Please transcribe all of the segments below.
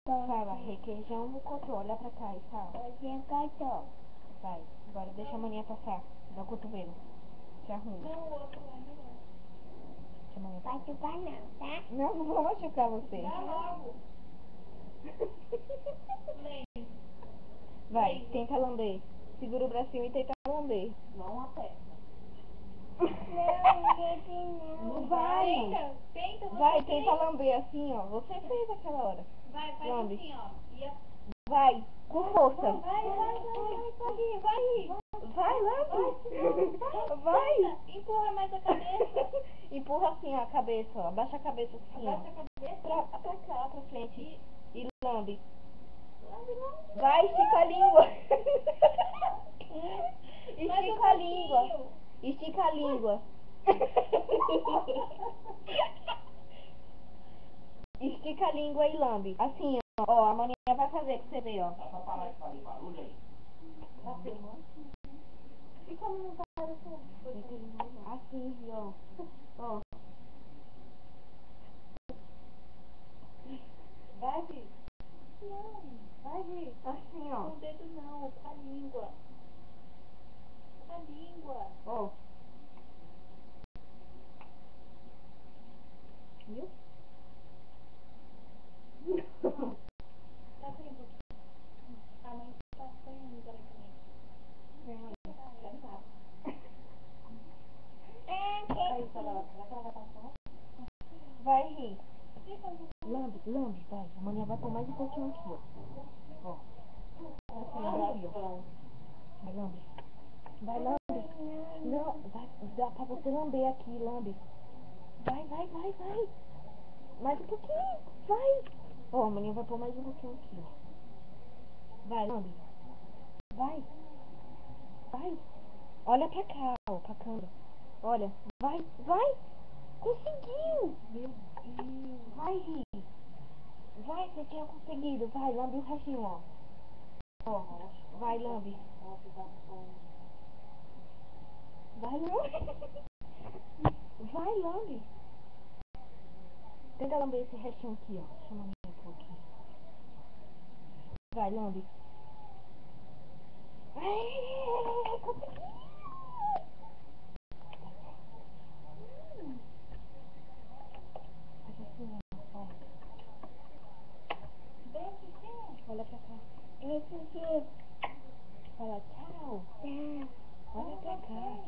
Fala, requeijão no cotô. Olha pra cá e fala. Vai, agora deixa a maninha passar. Dá o cotovelo. Se arruma. Deixa a maninha passar. Vai chupar não, tá? Não, não vou machucar você. Dá logo. Vai, tenta lamber. Segura o bracinho e tenta lamber. Não aperta. Não, Vai! Tenta, você Vai, fez. tenta lamber assim, ó. Você fez aquela hora. Vai, faz Lambe. assim, ó. Vai, com força. Vai. Vai, lambe. Vai. Empurra mais a cabeça. Empurra assim a cabeça, ó. Abaixa a cabeça assim, Abaixa ó. a cabeça. Pra cá, pra frente. E lambe. Lambe. Vai, estica a língua. Mais Estica um a língua. pouquinho. Estica a língua. Estica a língua e lambe. Assim, ó. Ó, a maninha vai fazer pra você ver, ó. Tá filmando? E como não tá assim? Assim, ó. Ó. Vai, Vi. Não, vai, Vi. Assim, ó. Com o dedo não, com a língua. Com a língua. Ó. Viu? Tá vendo? A mãe tá saindo agora também. Aí, será que ela vai passar? Vai rir. Lambe, vai. A maninha vai pôr mais um pouquinho aqui, ó. Ó. Assim, ó. Vai, lambe. Vai, lambe. Não, vai. Dá pra você lamber aqui, lambe. Vai. Mais um pouquinho. Vai. Ó, a maninha vai pôr mais um pouquinho aqui, ó. Vai, lambe. Vai. Olha pra cá, ó, pra câmera. Olha. Vai. Conseguiu. Meu Deus. Vai, rir. Vai, você tinha conseguido. Vai, lambe o restinho, ó. Ó, vai, lambe. Vai, lambe. Tenta lamber esse restinho aqui, ó. Deixa a maninha pôr aqui. Vai, lambe. Consegui. Faz assim, ó. Olha pra cá. Fala tchau. Olha pra cá.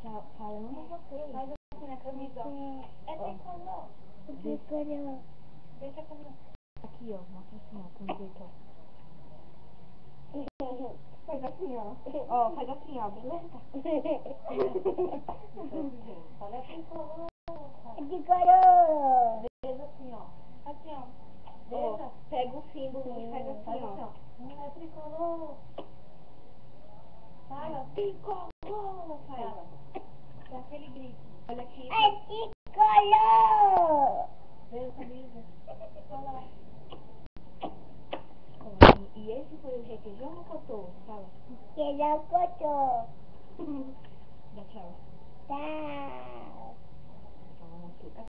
Tchau. Fala, amo você. Faz assim na camisa, ó. É tricolor. Deixa a camisa. Aqui, ó. Mostra assim, ó. Camiseta, ó. Faz assim, ó. Ó, faz assim, ó. Beleza? Olha tricolor. Decorou. Faz assim, ó. Assim, ó. Ó, pega o símbolo e faz assim, Faz assim, ó. ó. É tricolor. Fala. Tricolor. Fala. Dá aquele grito. Olha aqui. Decorou. Veio a camisa. Fala. E esse foi o requeijão ou cotô? Fala. Que não cortou. Dá tchau. Tchau. Tchau,